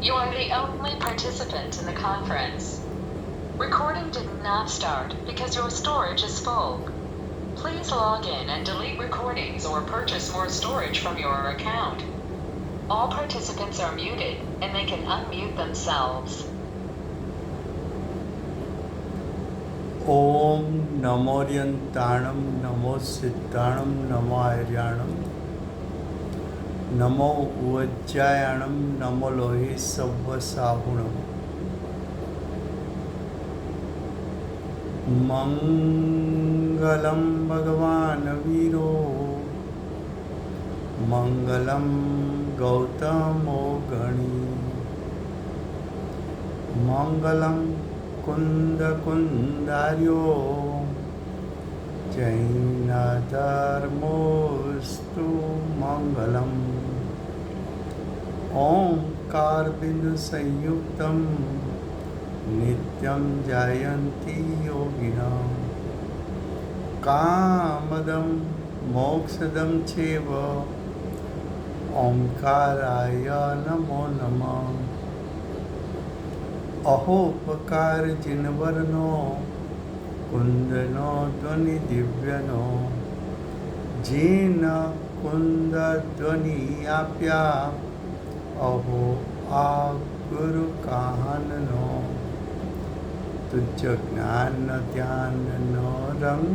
You are the only participant in the conference. Recording did not start because your storage is full. Please log in and delete recordings or purchase more storage from your account. All participants are muted and they can unmute themselves. ओम नमोर्यंताणं नमो सिद्धाणं नमो आर्याणं नमो उज्जायाणं नमो लोहि सव्वसाहुणं मंगलं भगवान् वीरो मंगलं गौतमो गणी मंगलं कुंदकुंदार्यो जैनधर्मोऽस्तु मंगलम् ओंकार बिंदु संयुक्तं नित्यं जायन्ति योगिनां कामदं मोक्षदं चैव ओंकाराय नमो नमः अहोपकार जिनवरनो कुंदनो ध्वनि दिव्यनो जिन कुंद ध्वनि आप्या अहो आ गुरु काहननो तुझ ज्ञान ध्यान नो रंग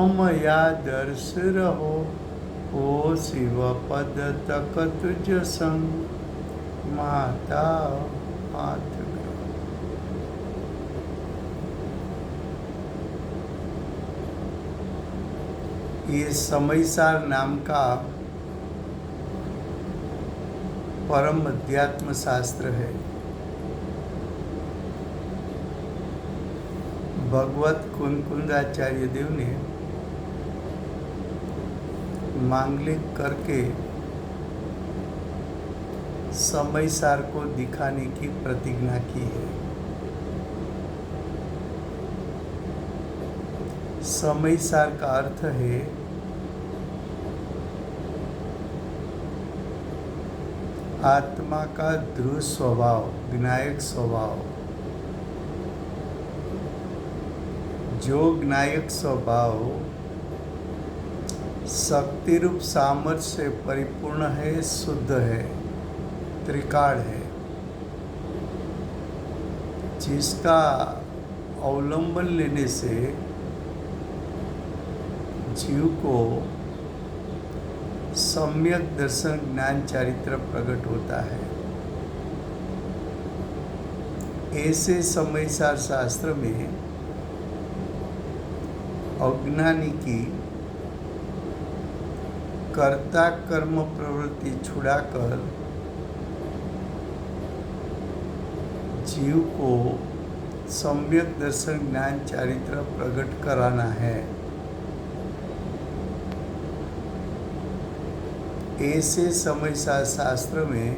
अमया दर्श रहो ओ शिव पद तक तुझ संग माता हाथ ये समयसार नाम का परम अध्यात्म शास्त्र है। भगवत कुंकुंदाचार्य देव ने मांगलिक करके समयसार को दिखाने की प्रतिज्ञा की है। समयसार का अर्थ है आत्मा का ध्रुव स्वभाव, ज्ञायक स्वभाव। जो ज्ञायक स्वभाव शक्ति रूप सामर्थ्य से परिपूर्ण है, शुद्ध है, त्रिकाल है, जिसका अवलंबन लेने से जीव को सम्यक दर्शन ज्ञान चारित्र प्रकट होता है। ऐसे समयसार शास्त्र में अज्ञानी की कर्ता कर्म प्रवृत्ति छुड़ाकर जीव को सम्यक दर्शन ज्ञान चारित्र प्रकट कराना है। ऐसे समयसार शास्त्र में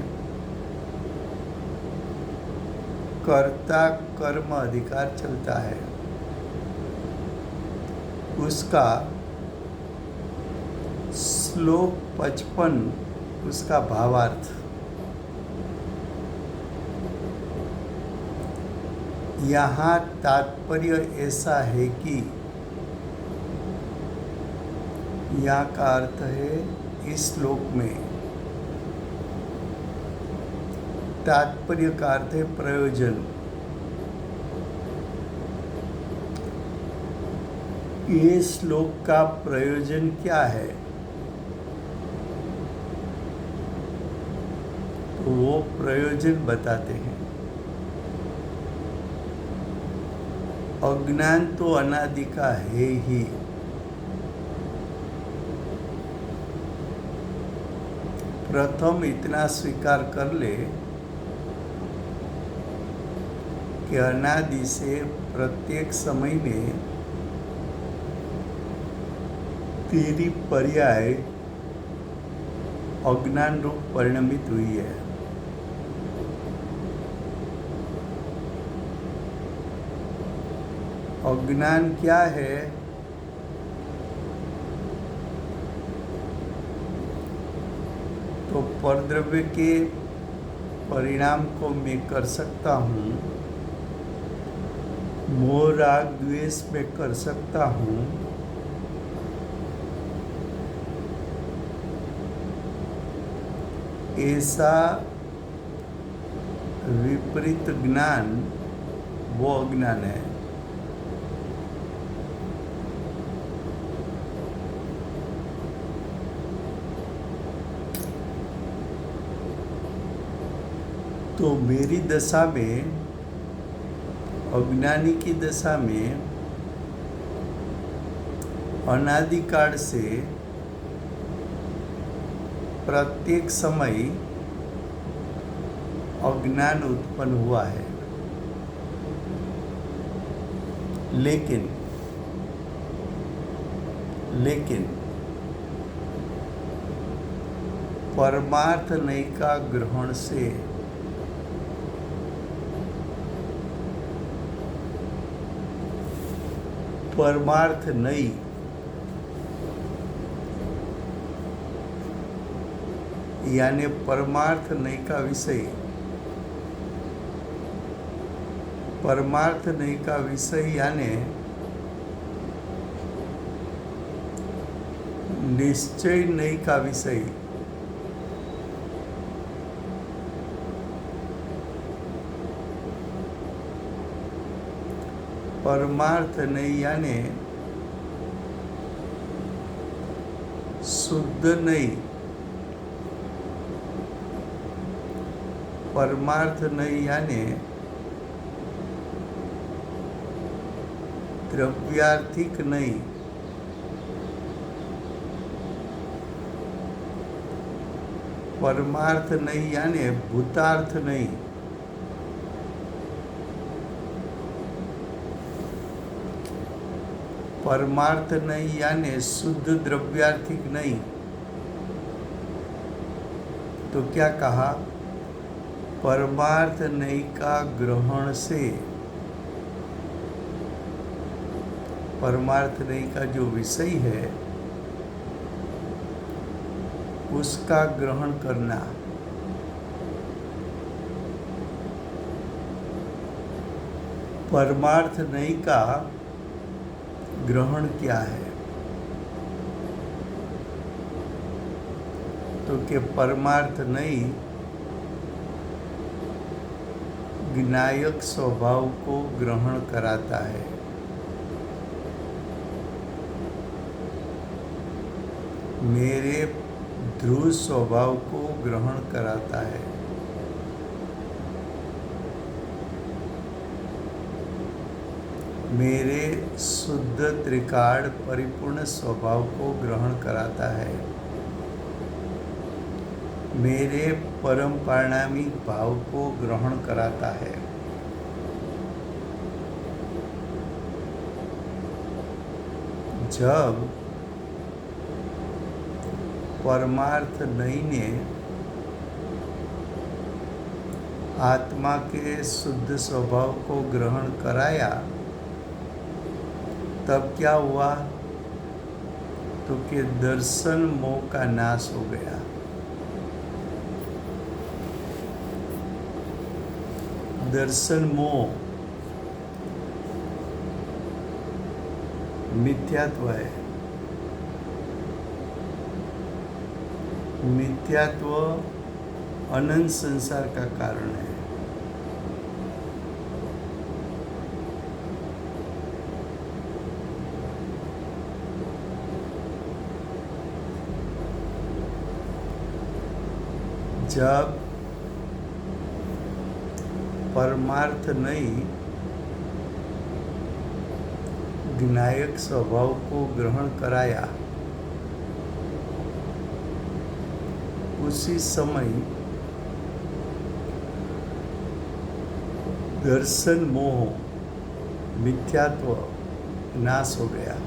कर्ता कर्म अधिकार चलता है। उसका श्लोक 55 उसका भावार्थ। यहाँ तात्पर्य ऐसा है कि यहाँ का अर्थ है इस श्लोक में तात्पर्य का अर्थ है प्रयोजन। ये श्लोक का प्रयोजन क्या है? तो वो प्रयोजन बताते हैं। अज्ञान तो अनादि का है ही। प्रथम इतना स्वीकार कर ले कि अनादि से प्रत्येक समय में तेरी पर्याय अज्ञान रूप परिणमित हुई है। अज्ञान क्या है? तो परद्रव्य के परिणाम को मैं कर सकता हूँ, मोह राग द्वेष में कर सकता हूँ, ऐसा विपरीत ज्ञान वो अज्ञान है। तो मेरी दशा में, अज्ञानी की दशा में, अनादिकाल से प्रत्येक समय अज्ञान उत्पन्न हुआ है। लेकिन परमार्थ नैका ग्रहण से परमार्थ नई यानी परमार्थ नई का विषय, परमार्थ नई का विषय यानी निश्चय नई का विषय, परमार्थ नहीं यानी शुद्ध नहीं, परमार्थ नहीं यानी द्रव्यार्थिक नहीं, परमार्थ नहीं यानी भूतार्थ नहीं, परमार्थ नहीं यानी शुद्ध द्रव्यार्थिक नहीं। तो क्या कहा? परमार्थ नहीं का ग्रहण से, परमार्थ नहीं का जो विषय है उसका ग्रहण करना। परमार्थ नहीं का ग्रहण क्या है? तो कि परमार्थ नहीं ज्ञायक स्वभाव को ग्रहण कराता है। मेरे ध्रुव स्वभाव को ग्रहण कराता है। मेरे शुद्ध त्रिकाल परिपूर्ण स्वभाव को ग्रहण कराता है। मेरे परम पारणामिक भाव को ग्रहण कराता है। जब परमार्थ नहीं ने आत्मा के शुद्ध स्वभाव को ग्रहण कराया तब क्या हुआ? तो कि दर्शन मोह का नाश हो गया। दर्शन मोह मिथ्यात्व है। मिथ्यात्व अनंत संसार का कारण है। जब परमार्थ नहीं ज्ञायक स्वभाव को ग्रहण कराया उसी समय दर्शन मोह मिथ्यात्व नाश हो गया।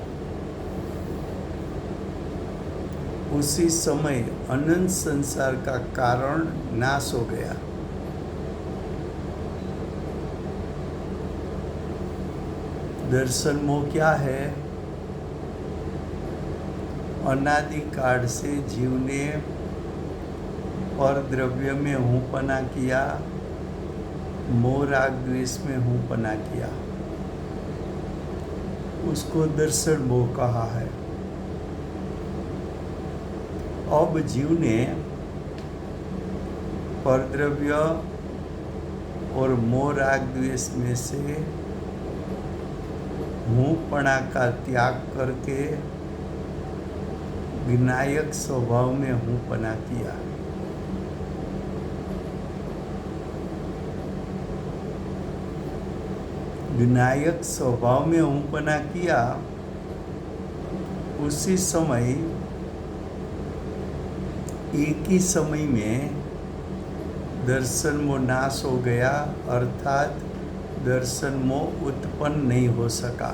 उसी समय अनंत संसार का कारण नाश हो गया। दर्शन मोह क्या है? अनादिकाल से जीव ने पर द्रव्य में हूँ पना किया, मोह राग द्वेष में हूँ पना किया, उसको दर्शन मोह कहा है। अब जीव ने परद्रव्य और मोह राग द्वेष में से हूँपणा का त्याग करके विनायक स्वभाव में हूँपना किया। विनायक स्वभाव में हूँपना किया, उसी समय एक ही समय में दर्शन मोह नाश हो गया, अर्थात दर्शन मोह उत्पन्न नहीं हो सका।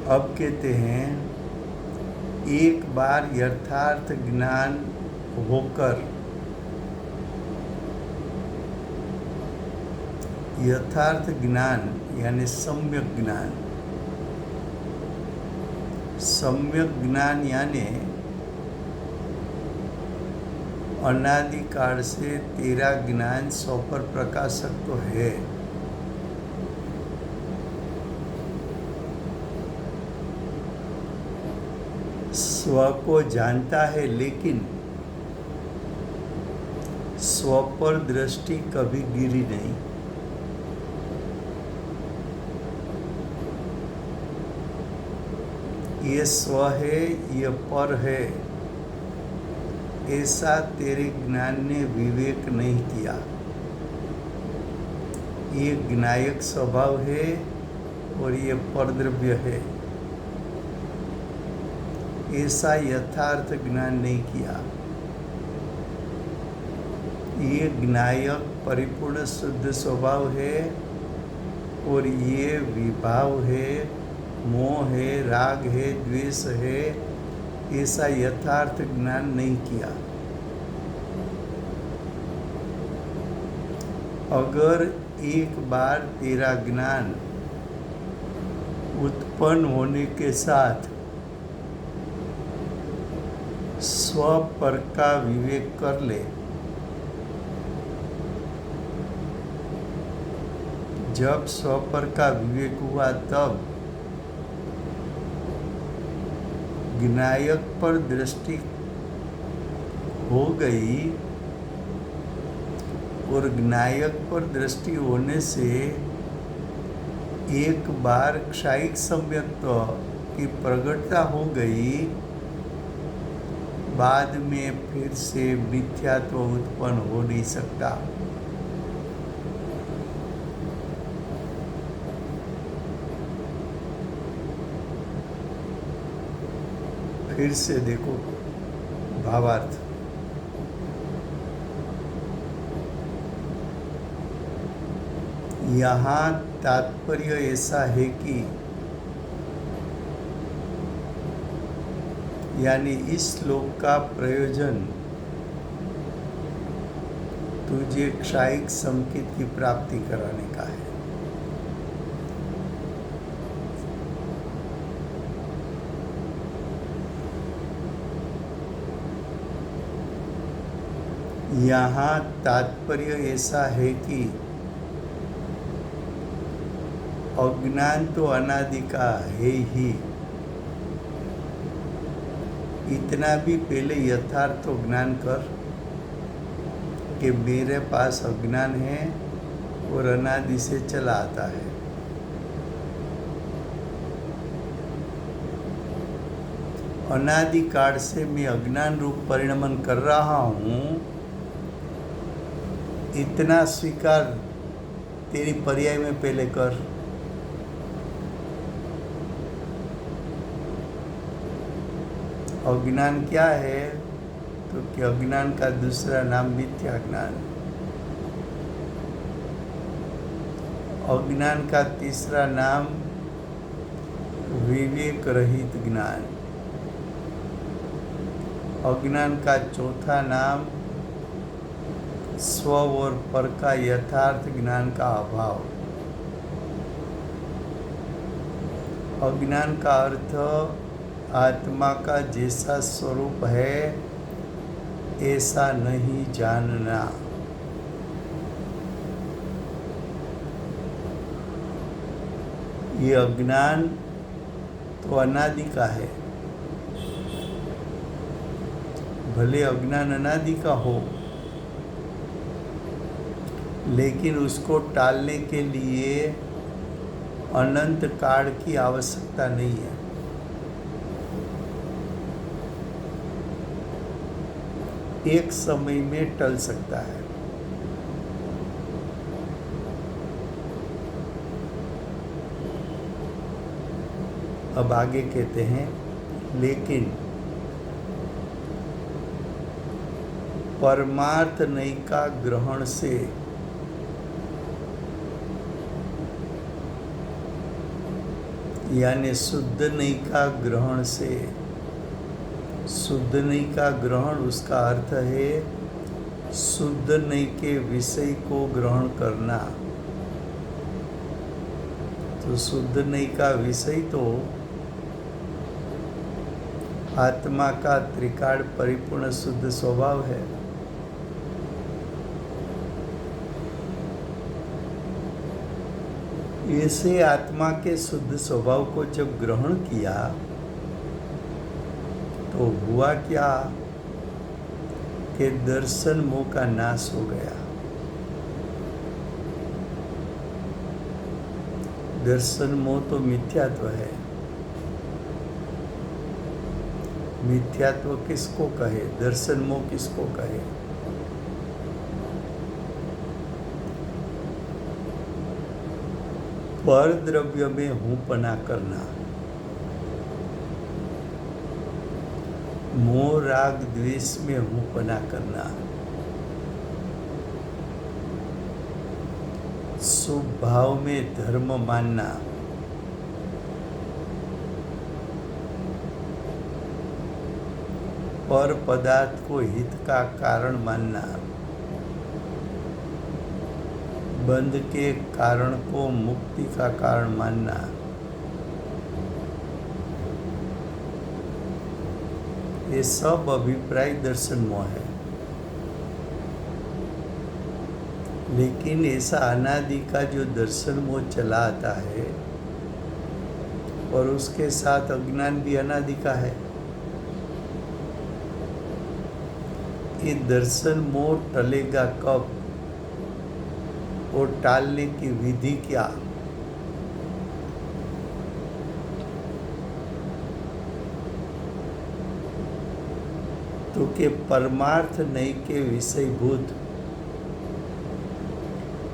अब कहते हैं एक बार यथार्थ ज्ञान होकर, यथार्थ ज्ञान यानी सम्यक ज्ञान, सम्यक ज्ञान यानी अनादिकाल से तेरा ज्ञान स्वपर प्रकाशक तो है, स्व को जानता है, लेकिन स्व पर दृष्टि कभी गिरी नहीं। ये स्व है, ये पर है, ऐसा तेरे ज्ञान ने विवेक नहीं किया। ये ज्ञायक स्वभाव है और ये परद्रव्य है, ऐसा यथार्थ ज्ञान नहीं किया। ये ज्ञायक परिपूर्ण शुद्ध स्वभाव है और ये विभाव है, मोह है, राग है, द्वेष है, ऐसा यथार्थ ज्ञान नहीं किया। अगर एक बार तेरा ज्ञान उत्पन्न होने के साथ स्व पर का विवेक कर ले, जब स्व पर का विवेक हुआ तब ज्ञायक पर दृष्टि हो गई, और ज्ञायक पर दृष्टि होने से एक बार क्षायिक सम्यक्त्व की प्रगटता हो गई, बाद में फिर से मिथ्यात्व उत्पन्न हो नहीं सकता। फिर से देखो भावार्थ। यहाँ तात्पर्य ऐसा है कि यानी इस श्लोक का प्रयोजन तुझे क्षायिक संकेत की प्राप्ति कराने का है। यहाँ तात्पर्य ऐसा है कि अज्ञान तो अनादि का है ही, इतना भी पहले यथार्थ तो ज्ञान कर कि मेरे पास अज्ञान है और अनादि से चला आता है। अनादिकाल से मैं अज्ञान रूप परिणमन कर रहा हूँ, इतना स्वीकार तेरी पर्याय में पहले कर। अज्ञान क्या है? तो कि अज्ञान का दूसरा नाम मिथ्या ज्ञान, अज्ञान का तीसरा नाम विवेक रहित ज्ञान, अज्ञान का चौथा नाम स्व और पर का यथार्थ ज्ञान का अभाव। अज्ञान का अर्थ आत्मा का जैसा स्वरूप है ऐसा नहीं जानना। ये अज्ञान तो अनादि का है। भले अज्ञान अनादि का हो, लेकिन उसको टालने के लिए अनंत काल की आवश्यकता नहीं है। एक समय में टल सकता है। अब आगे कहते हैं, लेकिन परमार्थ नैका ग्रहण से यानी शुद्ध नैका ग्रहण से, शुद्ध नैका ग्रहण उसका अर्थ है शुद्ध नई के विषय को ग्रहण करना। तो शुद्ध नई का विषय तो आत्मा का त्रिकाल परिपूर्ण शुद्ध स्वभाव है। ऐसे आत्मा के शुद्ध स्वभाव को जब ग्रहण किया तो हुआ क्या कि दर्शन मोह का नाश हो गया। दर्शन मोह तो मिथ्यात्व है। मिथ्यात्व किसको कहे, दर्शन मोह किसको कहे? पर द्रव्य में हूंपना करना, मोह राग द्वेष में हूंपना करना, शुभ भाव में धर्म मानना, पर पदार्थ को हित का कारण मानना, बंध के कारण को मुक्ति का कारण मानना, ये सब अभिप्राय दर्शन मोह है। लेकिन ऐसा अनादि का जो दर्शन मोह चला आता है और उसके साथ अज्ञान भी अनादि का है, ये दर्शन मोह टलेगा कब और टालने की विधि क्या? तो के परमार्थ नहीं के विषयभूत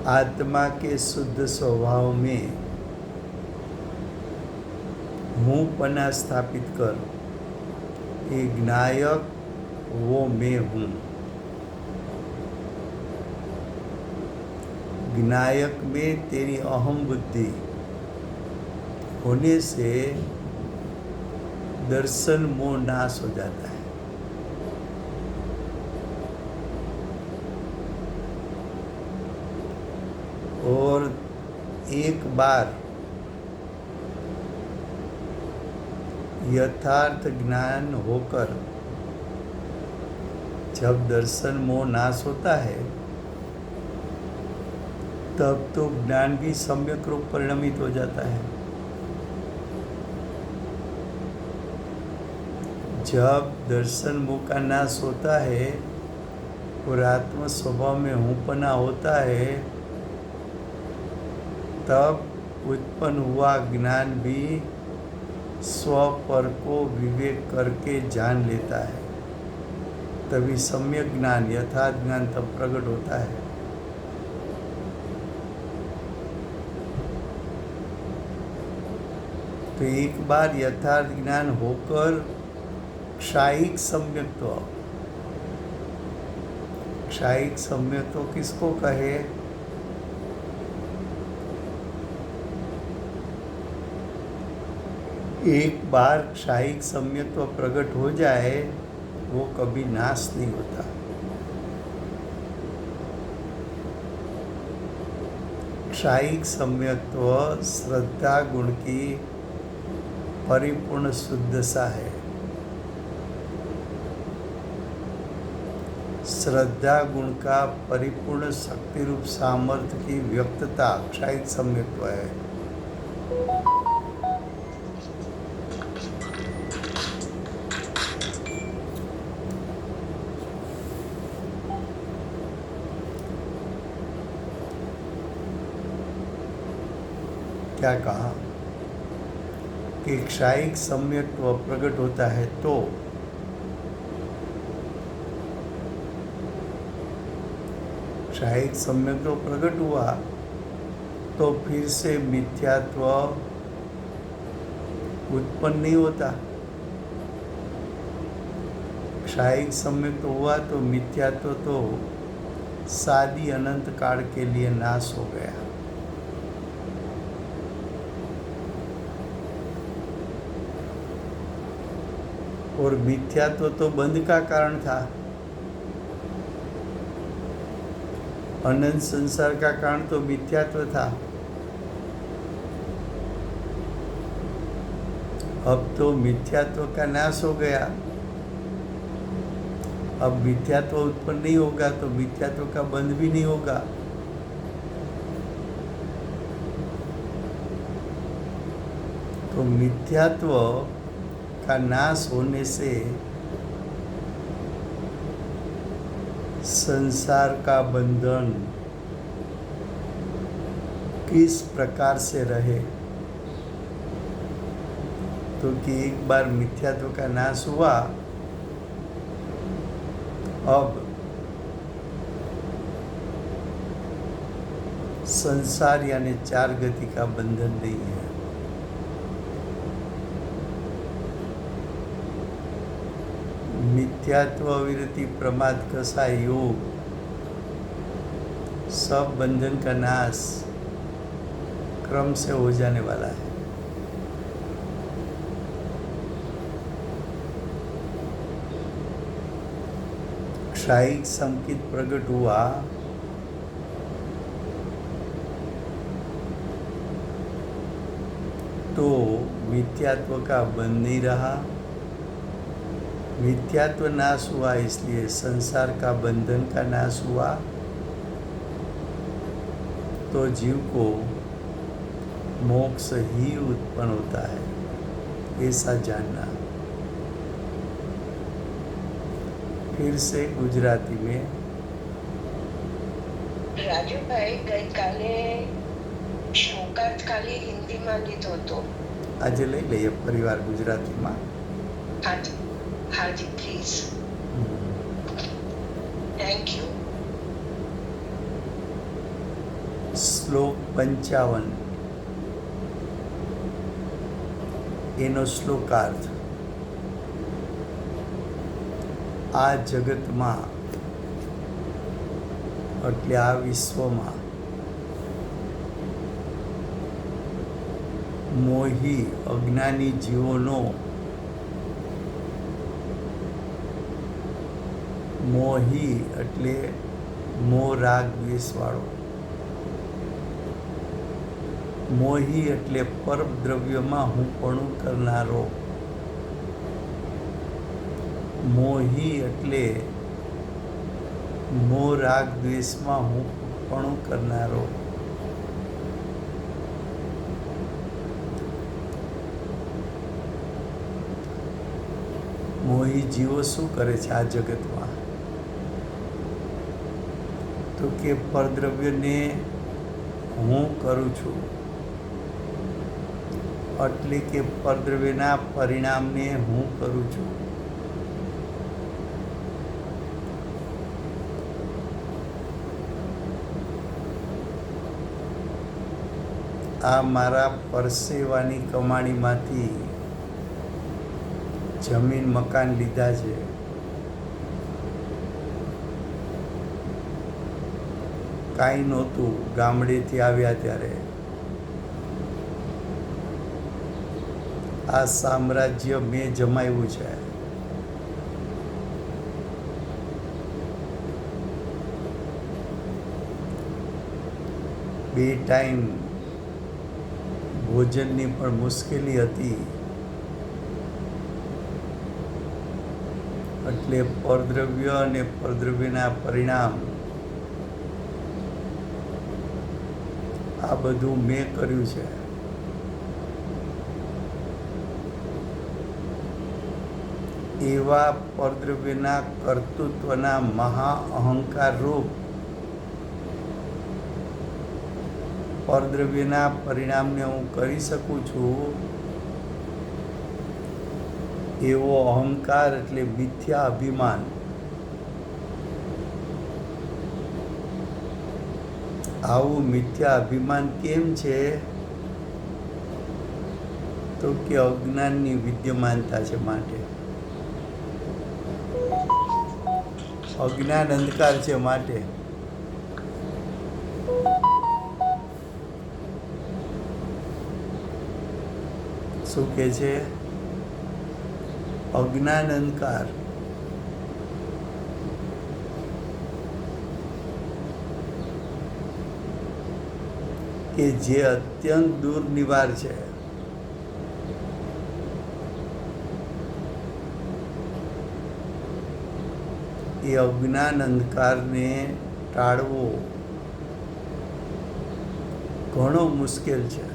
आत्मा के शुद्ध स्वभाव में हूँपना स्थापित कर, ये ज्ञायक वो मैं हूँ। ज्ञायक में तेरी अहम बुद्धि होने से दर्शन मोह नाश हो जाता है। और एक बार यथार्थ ज्ञान होकर जब दर्शन मोह नाश होता है तब तो ज्ञान भी सम्यक रूप परिणमित हो जाता है। जब दर्शन मोह का नाश होता है और आत्म स्वभाव में हूँपना होता है तब उत्पन्न हुआ ज्ञान भी स्व पर को विवेक करके जान लेता है। तभी सम्यक ज्ञान यथार्थ ज्ञान तब प्रकट होता है। तो एक बार यथार्थ ज्ञान होकर क्षायिक सम्यक्त्व, क्षायिक सम्यक्त्व किसको कहे? एक बार क्षायिक सम्यक्त्व प्रकट हो जाए वो कभी नाश नहीं होता। क्षायिक सम्यक्त्व श्रद्धा गुण की परिपूर्ण शुद्ध सा है। श्रद्धा गुण का परिपूर्ण शक्ति रूप सामर्थ्य की व्यक्तता क्षायिक सम्यक्त्व है। क्या कहा कि क्षायिक सम्यक्त्व प्रकट होता है तो क्षायिक सम्यक्त्व प्रकट हुआ तो फिर से मिथ्यात्व उत्पन्न नहीं होता। क्षायिक सम्यक्त्व हुआ तो मिथ्यात्व तो सादी अनंत काल के लिए नाश हो गया। और मिथ्यात्व तो बंध का कारण था, अनंत संसार का कारण तो मिथ्यात्व था। अब तो मिथ्यात्व का नाश हो गया। अब मिथ्यात्व उत्पन्न नहीं होगा तो मिथ्यात्व का बंध भी नहीं होगा। तो मिथ्यात्व का नाश होने से संसार का बंधन किस प्रकार से रहे। तो कि एक बार मिथ्यात्व का नाश हुआ, अब संसार यानी चार गति का बंधन नहीं है। मिथ्यात्व, विरति, प्रमाद, कसा, योग, सब बंधन का नाश क्रम से हो जाने वाला है। क्षायिक संकित प्रकट हुआ तो मिथ्यात्व का बंध नहीं रहा। मिथ्यात्व नाश हुआ इसलिए संसार का बंधन का नाश हुआ। तो जीव को मोक्ष ही उत्पन्न होता है, ऐसा जानना। फिर से गुजराती में રાજુ ભાઈ ગઈકાલે શોકાર્થ ખાલી હિન્દીમાં લીધો હતો। આજે લઈ લઈએ પરિવાર ગુજરાતીમાં। હાજી હાજી પ્લીઝ, થેન્ક યુ। શ્લોક 55 એનો શ્લોકાર્થ। આ જગતમાં એટલે આ વિશ્વમાં મોહી અજ્ઞાની જીવોનો મોહી એટલે મોહ રાગ દ્વેષવાળો, મોહી એટલે પરમ દ્રવ્યમાં હુંપણું કરનારો, મોહી એટલે મોહ રાગ દ્વેષમાં હુંપણું કરનારો। મોહી જીવો શું કરે છે આ જગતમાં? તો કે પરદ્રવ્યને હું કરું છું, એટલે કે પરદ્રવ્યના પરિણામને હું કરું છું। આ મારા પરસેવાની કમાણીમાંથી જમીન મકાન લીધા છે, કાંઈ નહોતું ગામડેથી આવ્યા ત્યારે। આ સામ્રાજ્ય મેં જમાવ્યું છે। બે ટાઈમ ભોજનની પણ મુશ્કેલી હતી એટલે પરદ્રવ્ય અને પરદ્રવ્યના પરિણામ, આ બધું મેં કર્યું છે. એવા પરદ્રવ્યના કર્તૃત્વના મહા અહંકાર રૂપ પરદ્રવ્યના પરિણામને હું કરી શકું છું, એવો અહંકાર એટલે મિથ્યા અભિમાન. આવું મિથ્યા અભિમાન કેમ છે? તો કે અજ્ઞાનની વિદ્યમાનતા છે માટે. અજ્ઞાન અંધકાર છે માટે. શું કે છે? અજ્ઞાન અંધકાર. કે જે અત્યંત દુર્નિવાર છે. એ અજ્ઞાન અંધકારને ટાળવો ઘણો મુશ્કેલ છે.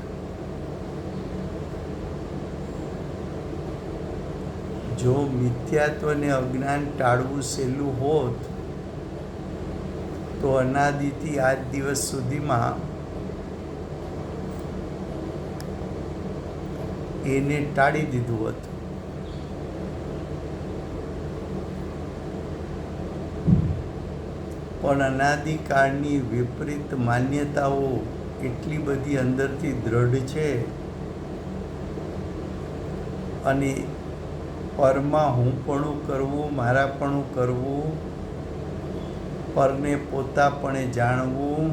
જો મિથ્યાત્વને અજ્ઞાન ટાળવું સહેલું હોત તો અનાદિથી આજ દિવસ સુધીમાં એને ટાળી દીધું હતું. પણ અનાદિકાળની વિપરીત માન્યતાઓ એટલી બધી અંદરથી દ્રઢ છે અને પરમાં હુંપણું કરવું, મારાપણું કરવું, પરને પોતાપણે જાણવું,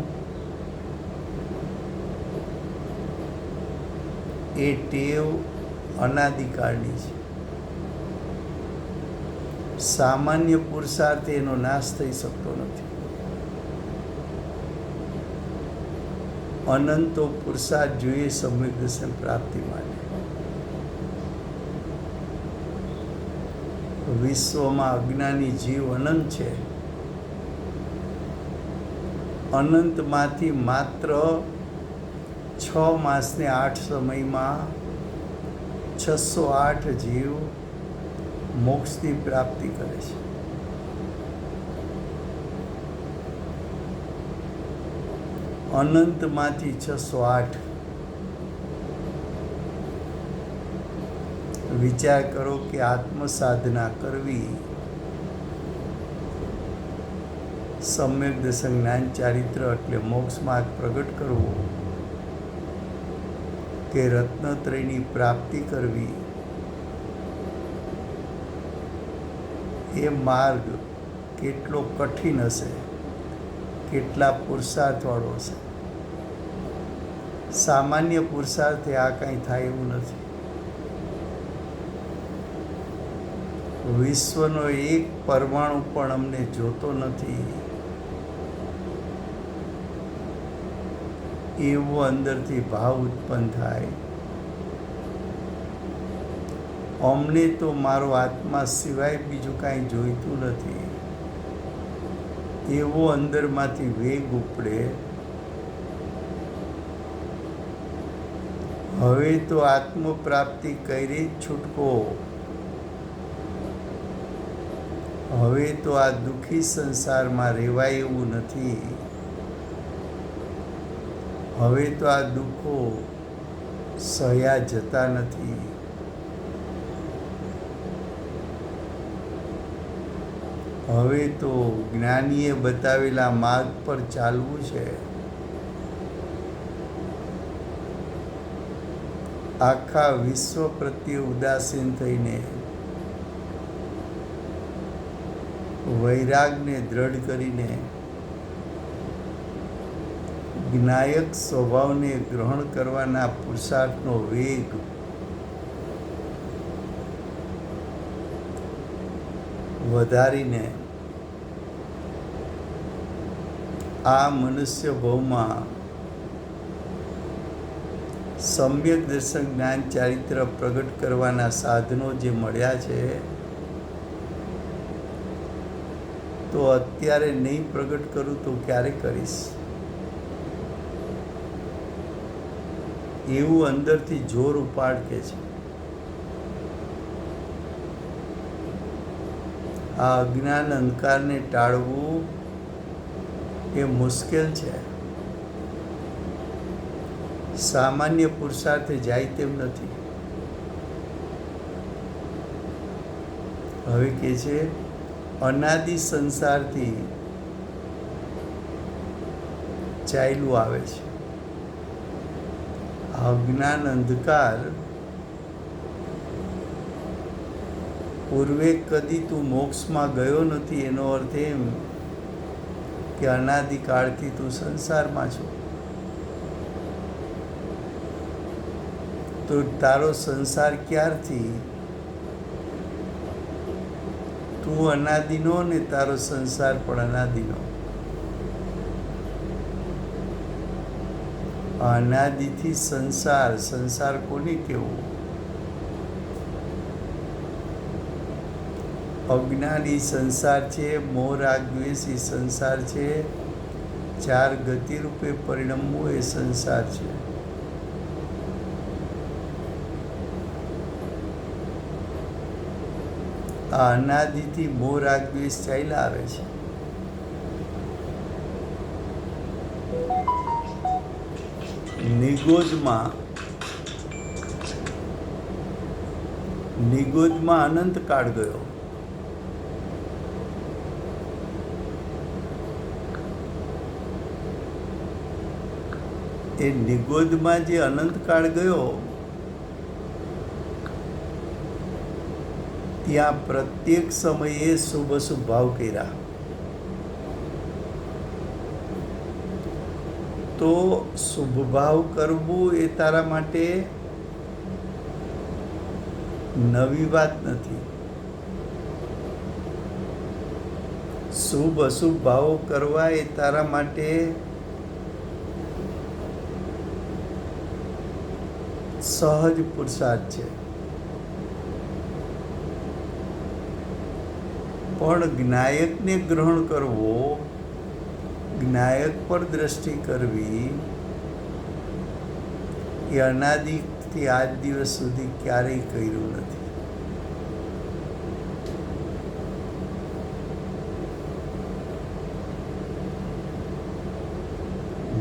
એ ટેવ અનાદિકાળની છે. સામાન્ય પુરુષાર્થ એનો નાશ થઈ શકતો નથી. અનંતો પુરુષાર્થ જોઈએ સમ્યક દર્શન પ્રાપ્તિ માટે. વિશ્વમાં અજ્ઞાની જીવ અનંત છે. અનંતમાંથી માત્ર 6 માસને 8 સમયમાં 608 જીવ મોક્ષની પ્રાપ્તિ કરે છે. અનંતમાંથી 608. વિચાર કરો કે આત્મ સાધના કરવી, સમ્યક દર્શન જ્ઞાન ચારિત્ર એટલે મોક્ષ માર્ગ પ્રગટ કરવો, કે રત્નત્રયની પ્રાપ્તિ કરવી, એ માર્ગ કેટલો કઠિન હશે, કેટલા પુરુષાર્થવાળો હશે. સામાન્ય પુરુષાર્થે આ કંઈ થાય એવું નથી. વિશ્વનો એક પરમાણુ પણ અમને જોતો નથી એવો અંદરથી ભાવ ઉત્પન્ન થાય. અમને તો મારો આત્મા સિવાય બીજું કાંઈ જોઈતું નથી એવો અંદરમાંથી વેગ ઉપડે. હવે તો આત્મપ્રાપ્તિ કરી છૂટકો. હવે તો આ દુઃખી સંસારમાં રહેવાય એવું નથી. હવે તો આ દુઃખો સહ્યા જતા નથી. હવે તો જ્ઞાનીએ બતાવેલા માર્ગ પર ચાલવું છે. આખા વિશ્વ પ્રત્યે ઉદાસીન થઈને વૈરાગને દ્રઢ કરીને જ્ઞાયક સ્વભાવને ગ્રહણ કરવાના પુરુષાર્થનો વેગ વધારીને આ મનુષ્ય ભવમાં સમ્યક દર્શન જ્ઞાન ચારિત્ર પ્રગટ કરવાના સાધનો જે મળ્યા છે તો અત્યારે નહીં પ્રગટ કરું તો ક્યારે કરીશ, એવું અંદરથી જોર ઉપાડકે છે. આ અજ્ઞાન અંધકારને ટાળવું એ મુશ્કેલ છે. સામાન્ય પુરુષાર્થે જાય તેમ નથી. હવે કે છે અનાદિ સંસારથી ચાલ્યું આવે છે. અજ્ઞાન અંધકાર પૂર્વે કદી તું મોક્ષમાં ગયો નથી, એનો અર્થ એમ કે અનાદિકાળથી તું સંસારમાં છો. તો તારો સંસાર ક્યારથી? તું અનાદિનો ને તારો સંસાર પણ અનાદિનો. અનાદિથી સંસાર. સંસાર કોને કહેવું? અજ્ઞાની સંસાર છે, મોહ રાગ દ્વેષ એ સંસાર છે, ચાર ગતિ રૂપે પરિણમવું એ સંસાર છે. આ અનાદિથી મોહ રાગ દ્વેષ ચાલ્યા આવે છે. નિગોદમાં અનંત કાળ ગયો. એ નિગોદમાં જે અનંત કાળ ગયો, ત્યાં પ્રત્યેક સમયે શુભ અશુભ ભાવ કર્યા. તો શુભ ભાવ કરવું એ તારા માટે નવી વાત નથી. શુભ અશુભ ભાવો કરવા એ તારા માટે સહજ પુરુષાર્થ છે. પણ જ્ઞાયકને ગ્રહણ કરવો, જ્ઞાયક પર દ્રષ્ટિ કરવી, એ અનાદિથી આજ દિવસ સુધી ક્યારેય કર્યું નથી.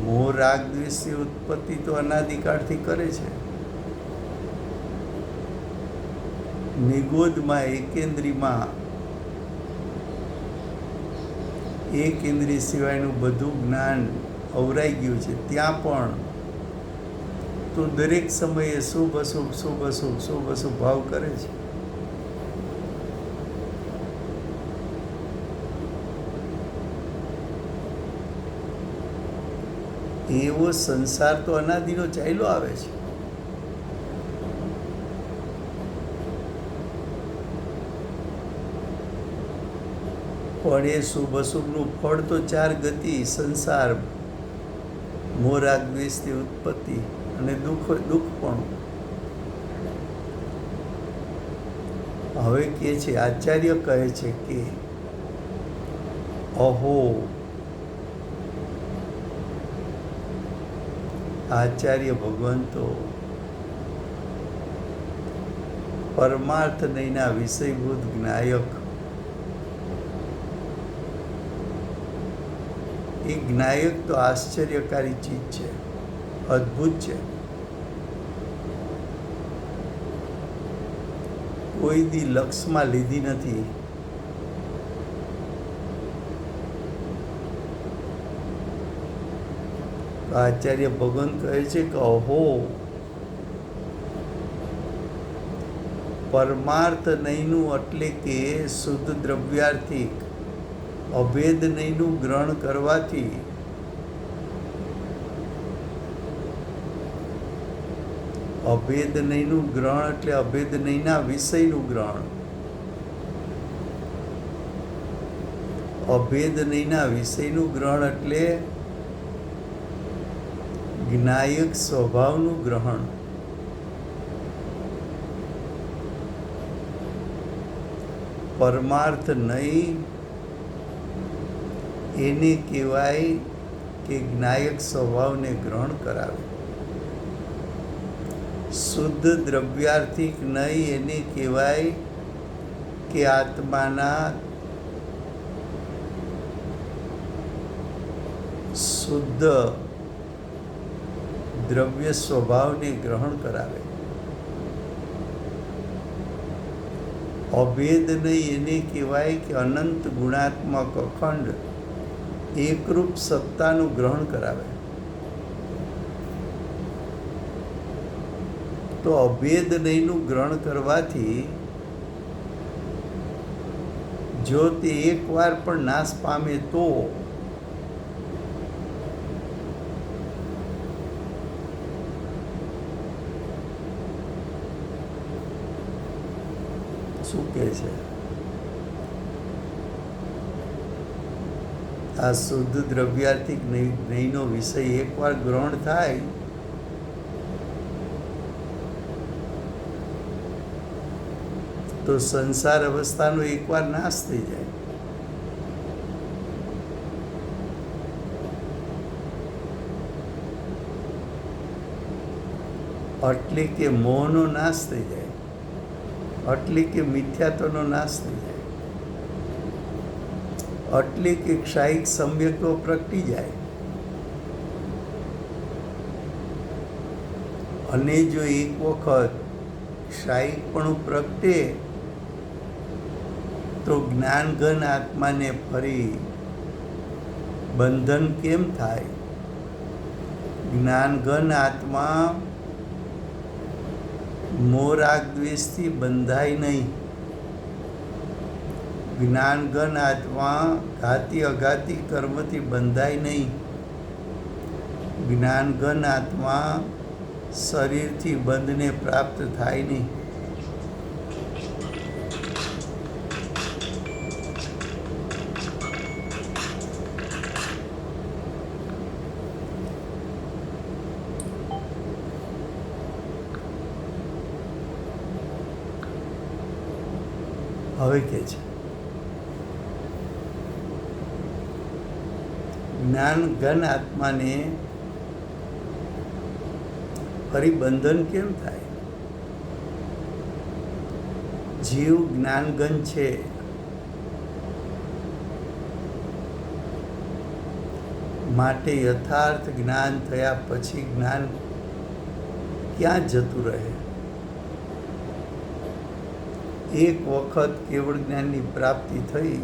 મોહ રાગ દ્વેષની ઉત્પત્તિ તો અનાદિકાળથી કરે છે. નિગોદમાં એકેન્દ્રીમાં એક ઇન્દ્રિય સિવાયનું બધું જ્ઞાન અવરાઈ ગયું છે. ત્યાં પણ તો દરેક સમયે શુભ અશુભ શુભ અશુભ શુભ અશુભ ભાવ કરે છે. એવો સંસાર તો અનાદિનો ચાલ્યો આવે છે. પણ એ શુભ અશુભનું ફળ તો ચાર ગતિ સંસાર, મોહ રાગ દ્વેષની ઉત્પત્તિ અને દુઃખ પણ. હવે કે છે, આચાર્ય કહે છે કે અહો, આચાર્ય ભગવંતો પરમાર્થ નહીંના વિષયભૂત જ્ઞાયક. એ જ્ઞાયક તો આશ્ચર્યકારી ચીજ છે, અદ્ભુત છે. કોઈ દી લક્ષમાં લીધી નથી. આચાર્ય ભગવાન કહે છે કે અહો, પરમાર્થ નહીંનું એટલે કે શુદ્ધ દ્રવ્યાર્થિક અભેદ નહીંનું ગ્રહણ કરવાથી અભેદ નહીંનું ગ્રહણ એટલે અભેદ નહીંના વિષયનું ગ્રહણ. અભેદ નહીંના વિષયનું ગ્રહણ એટલે જ્ઞાયક સ્વભાવનું ગ્રહણ. પરમાર્થ નહીં એને કહેવાય કે જ્ઞાયક સ્વભાવને ગ્રહણ કરાવે. શુદ્ધ દ્રવ્યાર્થિક નહીં એને કહેવાય કે આત્માના શુદ્ધ દ્રવ્ય સ્વભાવને ગ્રહણ કરાવે. અભેદ નહીં એને કહેવાય કે અનંત ગુણાત્મક અખંડ એકરૂપ સત્તાનું ગ્રહણ કરાવે. તો અભેદ નહીંનું ગ્રહણ કરવાથી જો તે એકવાર પણ નાશ પામે તો શું કહે છે? આ શુદ્ધ દ્રવ્યાર્થિક નહીંનો વિષય એકવાર ગ્રહણ થાય તો સંસાર અવસ્થાનો એકવાર નાશ થઈ જાય. એટલે કે મોહનો નાશ થઈ જાય, એટલે કે મિથ્યાત્વનો નાશ થઈ જાય, એટલે કે ક્ષાયિક સમ્યક્તો પ્રગટી જાય. અને જો એક વખત ક્ષાયિકપણું પ્રગટે તો જ્ઞાનઘન આત્માને ફરી બંધન કેમ થાય? જ્ઞાનઘન આત્મા મોહ રાગ દ્વેષથી બંધાય નહીં. જ્ઞાનઘન આત્મા ઘાતી અઘાતી કર્મથી બંધાય નહીં. જ્ઞાનઘન આત્મા શરીરથી બંધને પ્રાપ્ત થાય નહીં. હવે કે છે જ્ઞાનઘન આત્માને ફરી બંધન કેમ થાય? જીવ જ્ઞાનઘન છે, માટે યથાર્થ જ્ઞાન થયા પછી જ્ઞાન ક્યાં જતું રહે? એક વખત કેવળ જ્ઞાનની પ્રાપ્તિ થઈ,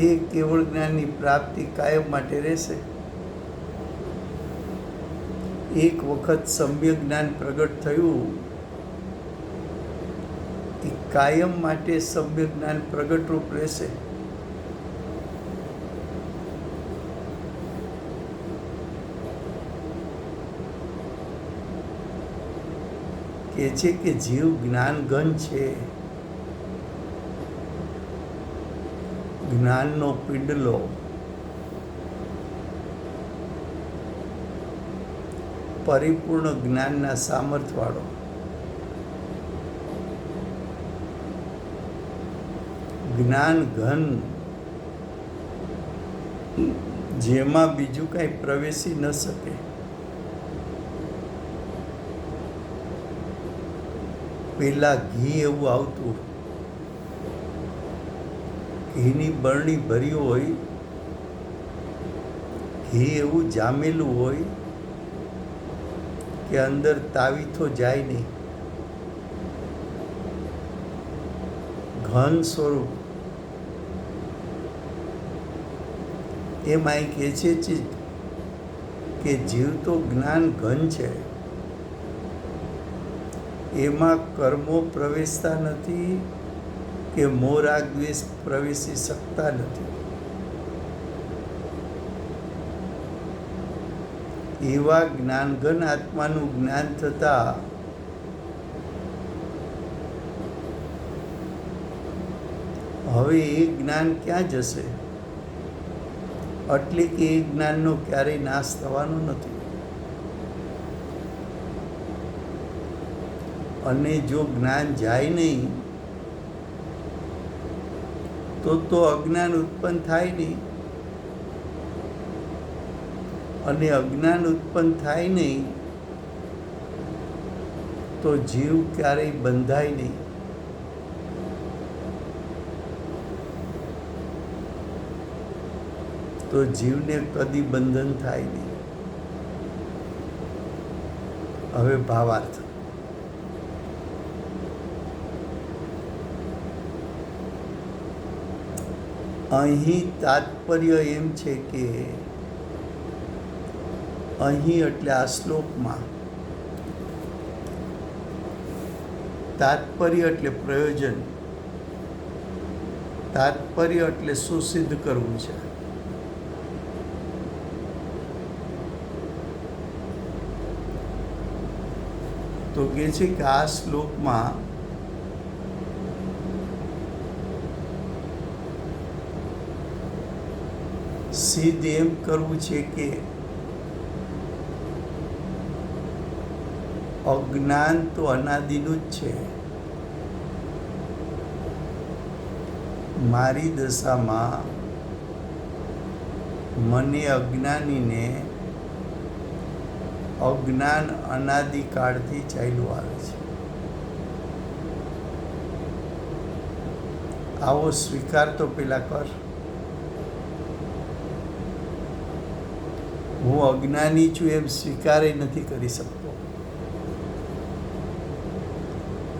એ કેવળ જ્ઞાનની પ્રાપ્તિ કાયમ માટે રહેશે. એક વખત સમ્યક જ્ઞાન પ્રગટ થયું, એ કાયમ માટે સમ્યક જ્ઞાન પ્રગટ રૂપ રહેશે. કે છે કે જીવ જ્ઞાનઘન છે, જ્ઞાનનો પિંડલો પરિપૂર્ણ જ્ઞાનના સામર્થ્યવાળો, જ્ઞાન ઘન જેમાં બીજું કાંઈ પ્રવેશી ન શકે. પેલા ઘી એવું આવતું, ઘીની બરણી ભરી હોય, ઘી એવું જામેલું હોય કે અંદર તાવીથો જાય નહીં, ઘન સ્વરૂપ. એમ અહીં કહે છે કે જીવ તો જ્ઞાન ઘન છે, એમાં કર્મો પ્રવેશતા નથી કે મોહ રાગ દ્વેષ પ્રવેશી શકતા નથી. એવા જ્ઞાનઘન આત્માનું જ્ઞાન થતા હવે એ જ્ઞાન ક્યાં જશે? એટલે કે એ જ્ઞાનનો ક્યારેય નાશ થવાનો નથી. અને જો જ્ઞાન જાય નહીં તો અજ્ઞાન ઉત્પન્ન થાય નહીં. અને અજ્ઞાન ઉત્પન્ન થાય નહીં તો જીવ ક્યારેય બંધાય નહીં. તો જીવને કદી બંધન થાય નહીં. હવે ભાવાર્થ. અહીં તાત્પર્ય એમ છે કે અહીં એટલે આ શ્લોકમાં તાત્પર્ય એટલે પ્રયોજન, તાત્પર્ય એટલે શું સિદ્ધ કરવું છે. તો કહે છે કે આ શ્લોકમાં સિદ્ધ એમ કરવું છે કે અજ્ઞાન તો અનાદિનું જ છે. મારી દશામાં મને અજ્ઞાનીને અજ્ઞાન અનાદિકાળથી ચાલ્યું આવે છે. આવો સ્વીકાર તો પેલા કર. હું અજ્ઞાની છું એમ સ્વીકારે નથી કરી શકતો.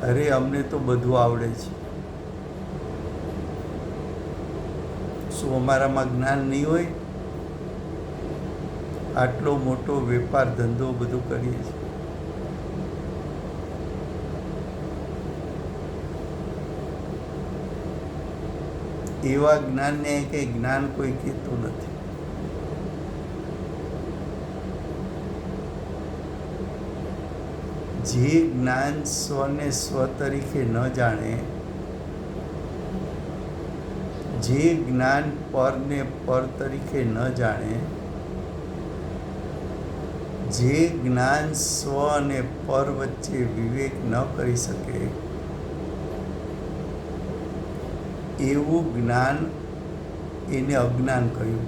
અરે અમને તો બધું આવડે છે. શું અમારામાં જ્ઞાન નહીં હોય? આટલો મોટો વેપાર ધંધો બધું કરીએ છીએ. એવા જ્ઞાનને કંઈ જ્ઞાન કોઈ કહેતું નથી. જે જ્ઞાન સ્વને સ્વ તરીકે ન જાણે, જે જ્ઞાન પરને પર તરીકે ન જાણે, જે જ્ઞાન સ્વ અને પર વચ્ચે વિવેક ન કરી શકે, એવું જ્ઞાન એને અજ્ઞાન કહ્યું.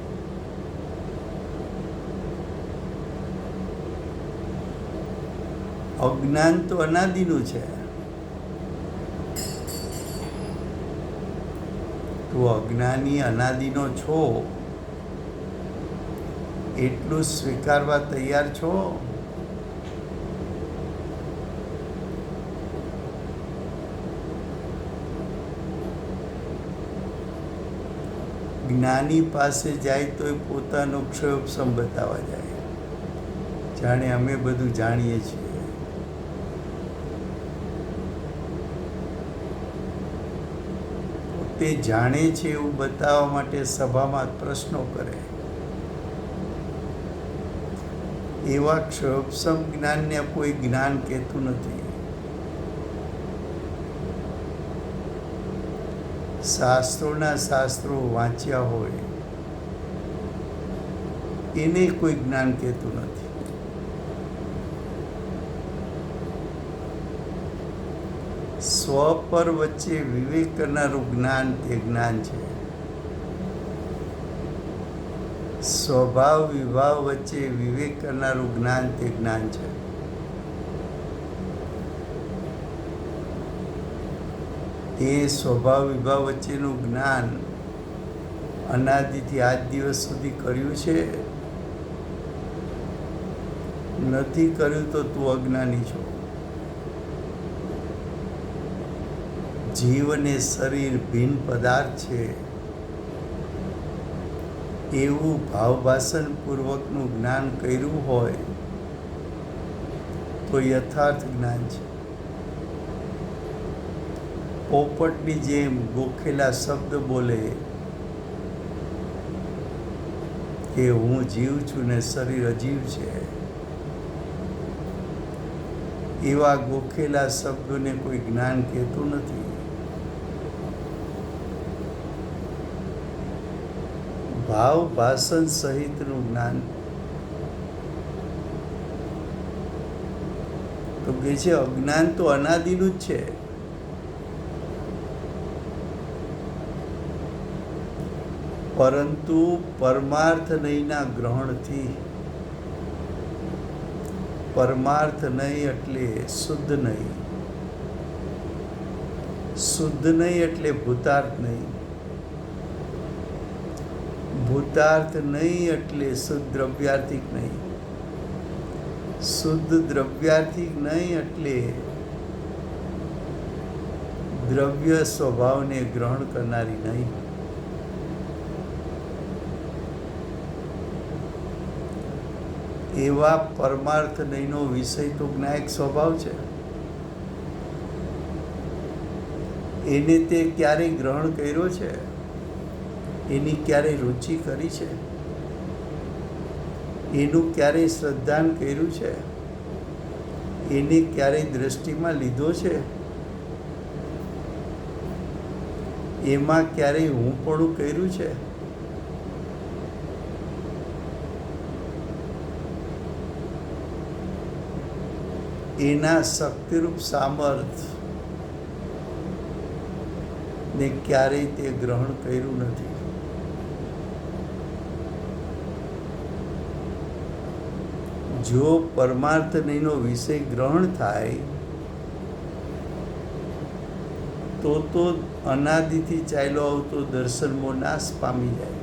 અજ્ઞાન તો અનાદિનું છે. તું અજ્ઞાની અનાદિનો છો એટલું સ્વીકારવા તૈયાર છો? જ્ઞાની પાસે જાય તો એ પોતાનો ક્ષયોપસમ બતાવવા જાય, જાણે અમે બધું જાણીએ છીએ. તે જાણે છે એવું બતાવવા માટે સભામાં પ્રશ્નો કરે. એવા ક્ષયોપસમ જ્ઞાનને કોઈ જ્ઞાન કહેતું નથી. શાસ્ત્રોના શાસ્ત્રો વાંચ્યા હોય એને કોઈ જ્ઞાન કહેતું નથી. સ્વ પર વચ્ચે વિવેક કરનારું જ્ઞાન તે જ્ઞાન છે. સ્વભાવ વિભાવ વચ્ચે વિવેક કરનારું જ્ઞાન તે જ્ઞાન છે. તે સ્વભાવ વિભાવ વચ્ચેનું જ્ઞાન અનાદિથી આજ દિવસ સુધી કર્યું છે? નથી કર્યું તો તું અજ્ઞાની છો. જીવ અને શરીર ભિન્ન પદાર્થ છે એવું ભાવભાષણ પૂર્વકનું જ્ઞાન કર્યું હોય તો યથાર્થ જ્ઞાન છે. પોપટની જેમ ગોખેલા શબ્દ બોલે કે હું જીવ છું ને શરીર અજીવ છે, એવા ગોખેલા શબ્દોને કોઈ જ્ઞાન કહેતું નથી. ભાવ ભાષણ સહિતનું જ્ઞાન તો કે છે અજ્ઞાન તો અનાદિનું જ છે. પરંતુ પરમાર્થ નહીંના ગ્રહણથી, પરમાર્થ નહીં એટલે શુદ્ધ નહીં, શુદ્ધ નહીં એટલે ભૂતાર્થ નહીં, ભૂતાર્થ નહીં એટલે શુદ્ધ દ્રવ્યાર્થિક નહીં, શુદ્ધ દ્રવ્યાર્થિક નહીં એટલે દ્રવ્ય સ્વભાવને ગ્રહણ કરનારી નહીં. એવા પરમાર્થ નહીંનો વિષય તો જ્ઞાયક સ્વભાવ છે. એને તે ક્યારેય ગ્રહણ કર્યો છે? એની ક્યારેય રુચિ કરી છે? એનું ક્યારેય શ્રદ્ધાન કર્યું છે? એને ક્યારેય દ્રષ્ટિમાં લીધો છે? એમાં ક્યારેય હું પણ કર્યું છે? એના શક્તિરૂપ સામર્થ ને ક્યારેય તે ગ્રહણ કર્યું નથી. જો પરમાર્થ નહીંનો વિષય ગ્રહણ થાય તો અનાદિથી ચાલ્યો આવતો દર્શનમો નાશ પામી જાય.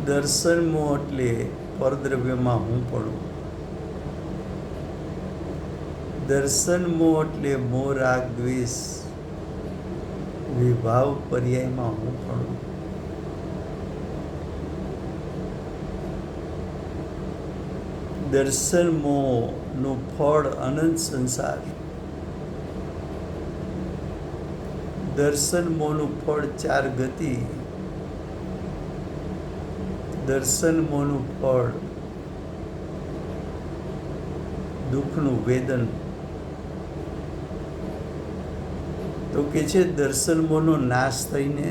દર્શનમો એટલે પરદ્રવ્યમાં હું પડું. દર્શનમો એટલે મોહ રાગ દ્વેષ વિભાવ પર્યાયમાં હું પડું. દર્શન મોહનું ફળ અનંત સંસાર. દર્શન મોહનું ફળ ચાર ગતિ. દર્શન મોહનું ફળ દુઃખનું વેદન. તો કે છે દર્શન મોહનો નાશ થઈને,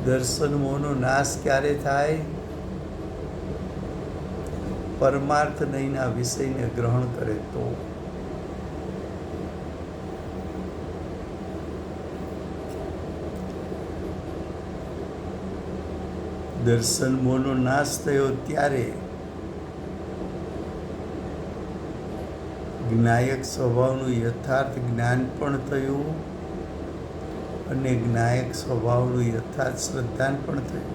દર્શન મોહનો નાશ ક્યારે થાય? પરમાર્થ નહીંના વિષયને ગ્રહણ કરે તો. દર્શન મોહનો નાશ થયો ત્યારે જ્ઞાયક સ્વભાવનું યથાર્થ જ્ઞાન પણ થયું અને જ્ઞાયક સ્વભાવનું યથાર્થ શ્રદ્ધાન પણ થયું.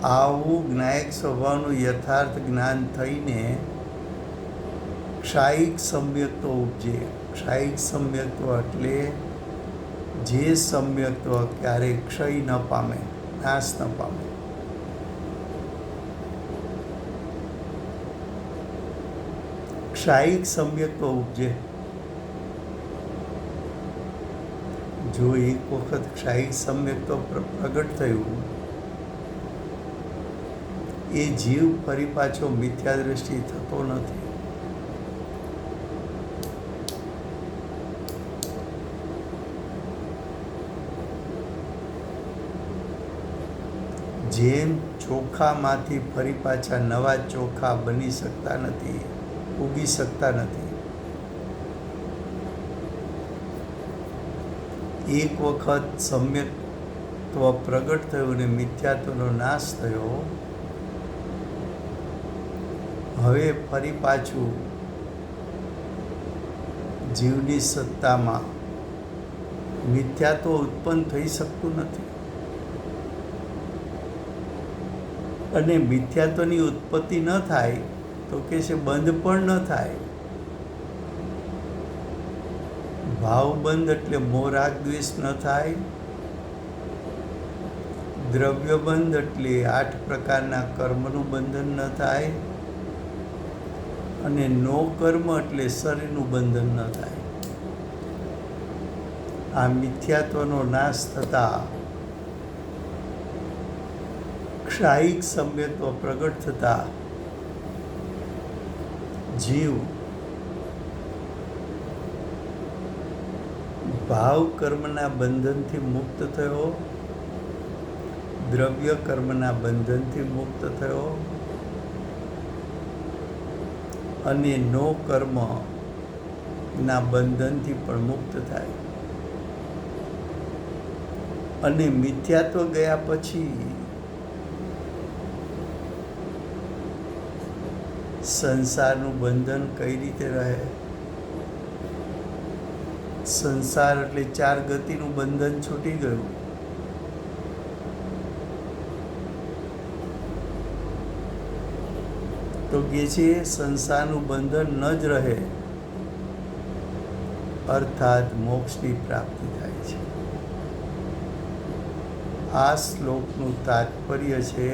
આવું જ્ઞાયક સ્વભાવનું યથાર્થ જ્ઞાન થઈને ક્ષાયિક સમ્યક્ત્વ ઉપજે. ક્ષાયિક સમ્યક્ત્વ એટલે જે સમ્યક્ત્વ ક્યારેય ક્ષય ન પામે, નાશ ન પામે. ક્ષાયિક સમ્યક્ત્વ ઉપજે. જો એક વખત ક્ષાયિક સમ્યક્ત્વ પ્રગટ થયું, એ જીવ ફરી પાછો મિથ્યા દ્રષ્ટિ થતો નથી. જેમ ચોખામાંથી ફરી પાછા નવા ચોખા બની શકતા નથી, ઉગી શકતા નથી. એક વખત સમ્યક્ત્વ પ્રગટ થયું અને મિથ્યાત્વનો નાશ થયો, હવે ફરી પાછું જીવની સત્તામાં મિથ્યાત્વ ઉત્પન્ન થઈ શકતું નથી. અને મિથ્યાત્વની ઉત્પત્તિ ન થાય તો કે છે બંધ પણ ન થાય. ભાવ બંધ એટલે મોહ રાગ દ્વેષ ન થાય. દ્રવ્ય બંધ એટલે 8 પ્રકારના કર્મનું બંધન ન થાય. અને નો કર્મ એટલે શરીરનું બંધન ન થાય. આ મિથ્યાત્વનો નાશ થતાં, ક્ષાયિક સમ્યક્ત્વ પ્રગટ થતાં જીવ ભાવ કર્મના બંધનથી મુક્ત થયો, દ્રવ્ય કર્મના બંધનથી મુક્ત થયો અને નો કર્મ ના બંધનથી પણ મુક્ત થાય. અને મિથ્યાત્વ ગયા પછી સંસારનું બંધન કઈ રીતે રહે? સંસાર એટલે 4 ગતિનું બંધન છૂટી ગયું. તો કે છે સંસારનું બંધન ન જ રહે, અર્થાત મોક્ષની પ્રાપ્તિ થાય છે. આ શ્લોકનું તાત્પર્ય છે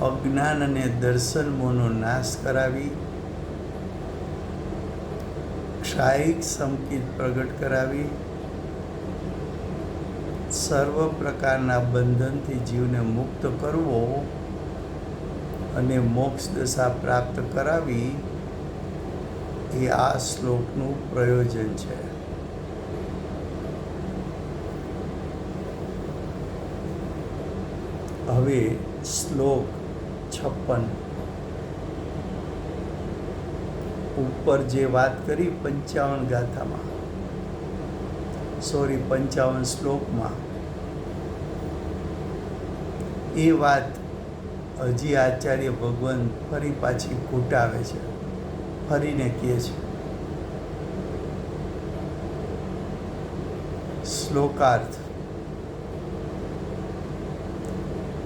અજ્ઞાન અને દર્શન મોહનો નાશ કરાવી, ક્ષાયિક સંકિત પ્રગટ કરાવી, સર્વ પ્રકારના બંધનથી જીવને મુક્ત કરવો અને મોક્ષ દશા પ્રાપ્ત કરાવી એ આ શ્લોકનું પ્રયોજન છે. હવે શ્લોક 56 ઉપર જે વાત કરી 55 શ્લોકમાં, એ વાત હજી આચાર્ય ભગવાન ફરી પાછી ઘૂંટાવે છે, ફરીને કહે છે. શ્લોકાર્થ: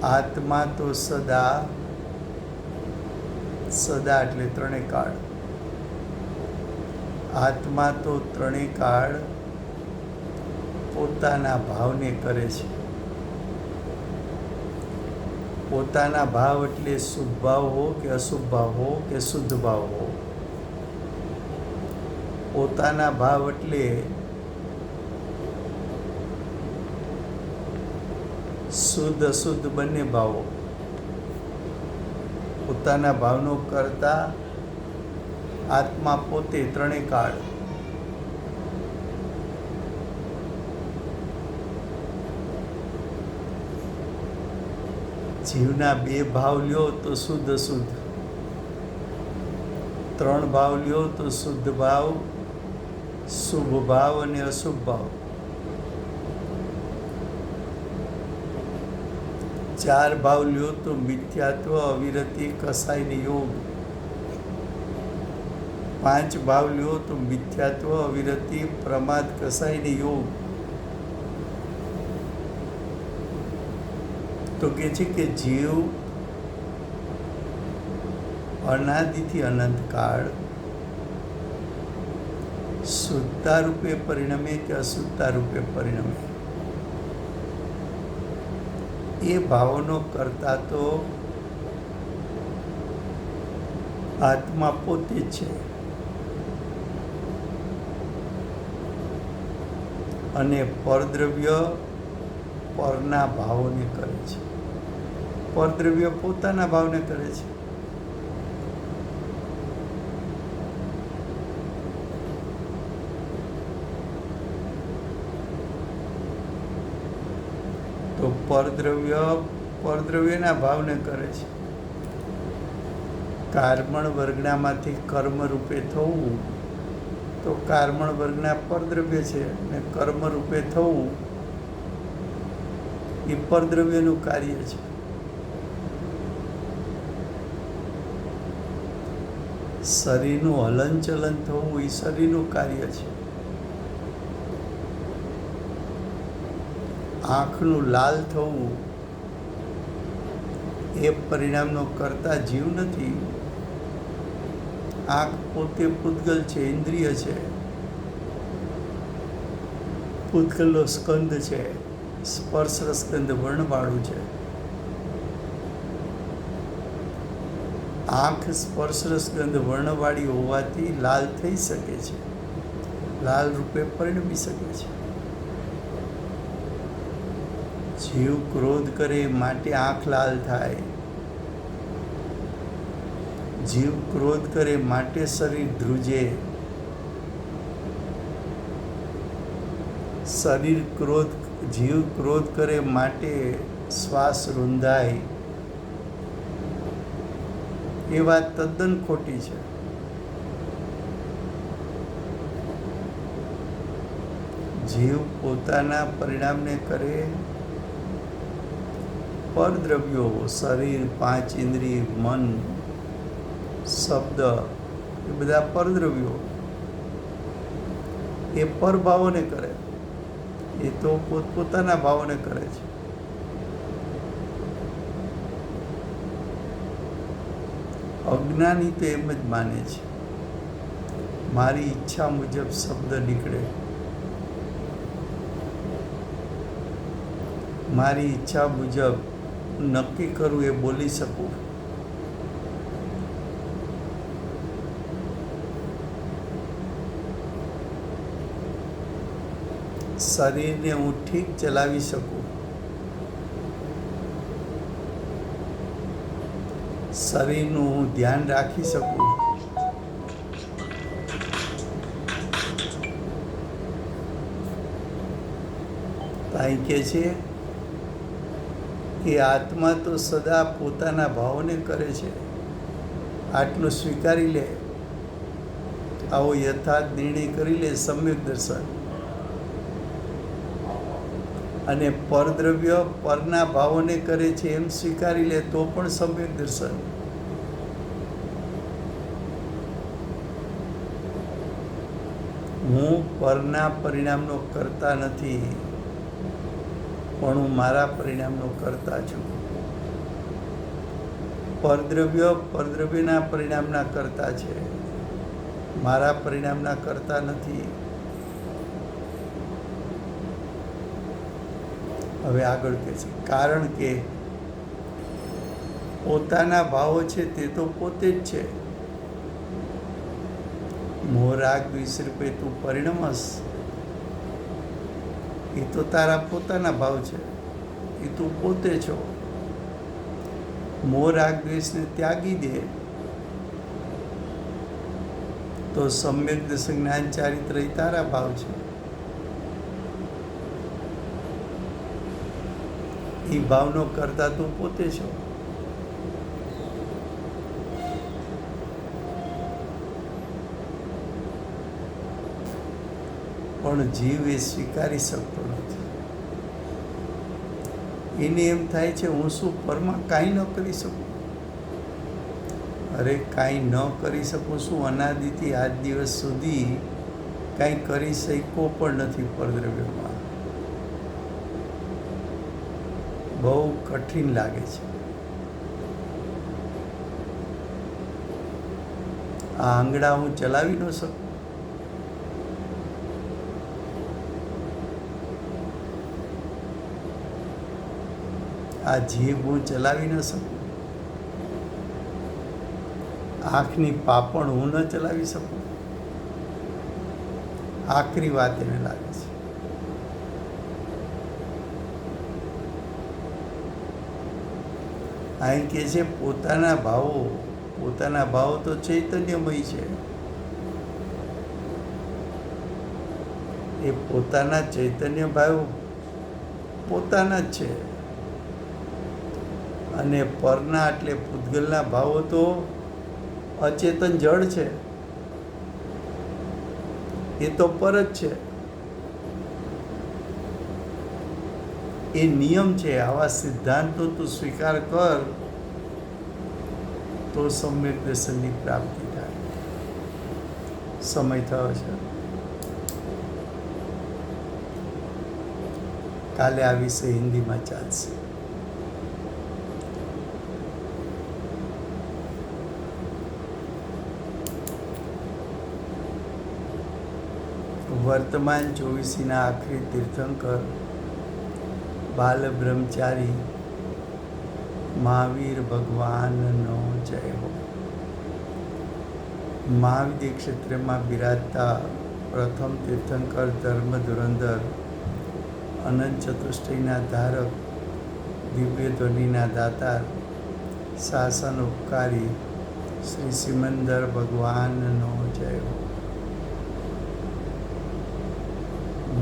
આત્મા તો સદા એટલે 3 કાળ, આત્મા તો 3 કાળ પોતાના ભાવને કરે છે. પોતાના ભાવ એટલે શુભ ભાવ હો કે અશુભ ભાવ હો કે શુદ્ધ ભાવ હો. પોતાના ભાવ એટલે શુદ્ધ અશુદ્ધ બંને ભાવો. પોતાના ભાવનો કરતા આત્મા પોતે 3 કાળ. જીવના 2 ભાવ લ્યો તો શુદ્ધ અશુદ્ધ, 3 ભાવ લ્યો તો શુદ્ધ ભાવ, શુભ ભાવ અને અશુભ ભાવ. 4 ભાવ લ્યો તો મિથ્યાત્વ, અવિરતિ, કસાય ને યોગ. 5 ભાવ લ્યો તો મિથ્યાત્વ, અવિરતિ, પ્રમાદ, કસાય ને યોગ. તો કે છે કે જીવ અનાદિથી અનંત કાળ શુદ્ધતા રૂપે પરિણમે કે અશુદ્ધતા રૂપે પરિણમે, એ ભાવનો કરતા તો આત્મા પોતે જ છે. અને પરદ્રવ્ય પરના ભાવોને કરે છે, પરદ્રવ્ય પોતાના ભાવને કરે છે. તો પરદ્રવ્યના ભાવને કરે છે. કાર્મણ વર્ગનામાંથી કર્મ રૂપે થવું તો કાર્મણ વર્ગના પરદ્રવ્ય છે, અને કર્મ રૂપે થવું એ પરદ્રવ્યનું કાર્ય છે. શરીરનું હલનચલન થવું એ શરીરનું કાર્ય છે. આંખનું લાલ થવું એ પરિણામનો કરતા જીવ નથી. આંખ પોતે પૂતગલ છે, ઇન્દ્રિય છે, પૂતગલનો સ્કંદ છે, સ્પર્શ સ્કંદ વર્ણવાળું છે. આંખ સ્પર્શ સ્કંદ વર્ણવાળી હોવાથી લાલ થઈ શકે છે, લાલ રૂપે પરિણમી શકે છે. જીવ ક્રોધ કરે માટે આંખ લાલ થાય, જીવ ક્રોધ કરે માટે શરીર ધ્રુજે, જીવ ક્રોધ કરે માટે શ્વાસ રૂંધાય, એ વાત તદ્દન ખોટી છે. જીવ પોતાના પરિણામને કરે. પરદ્રવ્યો શરીર, પાંચ ઇન્દ્રિય, મન, શબ્દ એ બધા પરદ્રવ્યો એ પરભાવોને કરે. એ તો પોતપોતાના ભાવોને કરે છે. અજ્ઞાની તો એમ જ માને છે મારી ઈચ્છા મુજબ શબ્દ નીકળે, મારી ઈચ્છા મુજબ નક્કી કરું એ બોલી શકું. શરીરને હું ઠીક ચલાવી શકું, શરીરનું હું ધ્યાન રાખી શકું. અહીં કે છે કે આત્મા તો સદા પોતાના ભાવને કરે છે. આટલું સ્વીકારી લે, આવો યથાર્થ નિર્ણય કરી લે સમ્યક દર્શન. અને પરદ્રવ્ય પરના ભાવોને કરે છે એમ સ્વીકારી લે તો પણ સમ્યક દર્શન. હું પરના પરિણામનો કરતા નથી, પણ હું મારા પરિણામનો કરતા છું. પરદ્રવ્ય પરદ્રવ્યના પરિણામના કરતા છે, મારા પરિણામના કરતા નથી. હવે આગળ કહે છે કારણ કે પોતાના ભાવો છે તે તો પોતે જ છે. મોહ રાગ દ્વેષ રૂપે તું પરિણમસ, એ તો તારા પોતાના ભાવ છે, એ તું પોતે છો. મોહ રાગ દ્વેષને ત્યાગી દે તો સમ્યક દર્શન જ્ઞાન ચારિત્ર એ તારા ભાવ છે. એ ભાવનો કરતા તું પોતે છો. પણ જીવ એ સ્વીકારી શકતો નથી. એને એમ થાય છે હું શું પરમાં કાંઈ ન કરી શકું. અરે કાંઈ ન કરી શકું શું? અનાદિથી આજ દિવસ સુધી કાંઈ કરી શક્યો પણ નથી પરદ્રવ્યમાં. બહુ કઠિન લાગે છે. આ આંગળા હું ચલાવી ન શકું. આ જીભ હું ચલાવી ન શકું. આંખની પાપણ હું ન ચલાવી શકું. આખરી વાત એને લાગે છે. અહીં કે છે પોતાના ભાવો તો ચૈતન્યમય છે. એ પોતાના ચૈતન્ય ભાવ પોતાના જ છે. અને પરના એટલે પૂતગલના ભાવો તો અચેતન જડ છે. એ તો પર જ છે. એ નિયમ છે. આવા સિદ્ધાંતો તું સ્વીકાર કર તો સમ્યક દર્શનની પ્રાપ્તિ થાય. સમય થયો છે. કાલે આ વિષય હિન્દીમાં ચાલશે. વર્તમાન 24ના આખરી તીર્થંકર બાલ બ્રહ્મચારી મહાવીર ભગવાનનો જય હો. મહાવિદ્ય ક્ષેત્રમાં બિરાજતા પ્રથમ તીર્થંકર ધર્મ ધુરંધર અનંત ચતુષ્ટયના ધારક દિવ્ય ધ્વનિના દાતાર શાસન ઉપકારી શ્રી સિમંદર ભગવાનનો જય હો.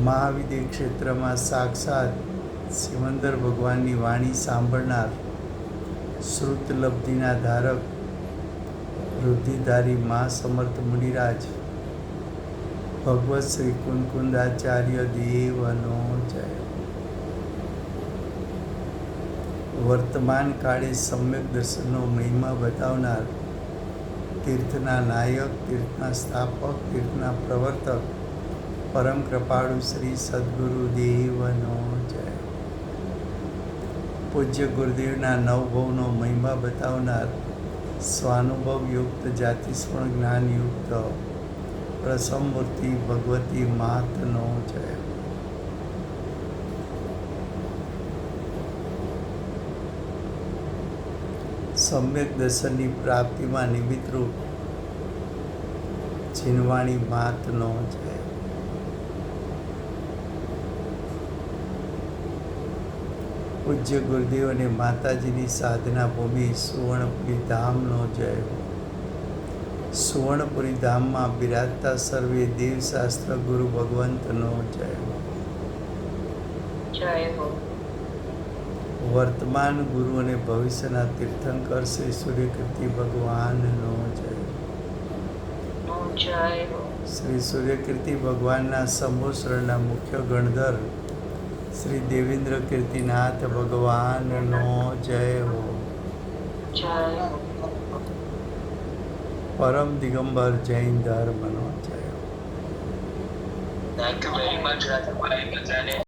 મહાવિદ્ય ક્ષેત્રમાં સાક્ષાત સિમંદર ભગવાનની વાણી સાંભળનાર શ્રુતલબ્ધિના ધારક વૃદ્ધિધારી મા સમર્થ મુનિરાજ ભગવત શ્રી કુંકુંદાચાર્ય દેવનો જય. વર્તમાન કાળે સમ્યક દર્શનનો મહિમા બતાવનાર તીર્થના નાયક, તીર્થના સ્થાપક, તીર્થના પ્રવર્તક પરમ કૃપાળુ શ્રી સદગુરુ દેવનો જય. પૂજ્ય ગુરુદેવના નવભવનો મહિમા બતાવનાર સ્વાનુભવ યુક્ત, જાતિસ્મરણ જ્ઞાન યુક્ત પ્રસમ મૂર્તિ ભગવતી માતનો જય. સમ્યક દર્શનની પ્રાપ્તિમાં નિમિત્તરૂપ છીનવાણી માતનો જય. પૂજ્ય ગુરુદેવ અને માતાજીની સાધના ભૂમિ સુવર્ણપુરી ધામનો જય હો. સુવર્ણપુરી ધામમાં બિરાજતા સર્વે દેવશાસ્ત્ર ગુરુ ભગવંતનો જય હો. જય હો. વર્તમાન ગુરુ અને ભવિષ્યના તીર્થંકર શ્રી સૂર્યકીર્તિ ભગવાનનો જય. જય હો. શ્રી સૂર્યકીર્તિ ભગવાનના સમૂહ મુખ્ય ગણધર શ્રી દેવેન્દ્ર કીર્તિનાથ ભગવાનનો જય હો. જય હો. પરમ દિગંબર જૈન ધર્મનો જય હો. Thank you very much, Rajabai.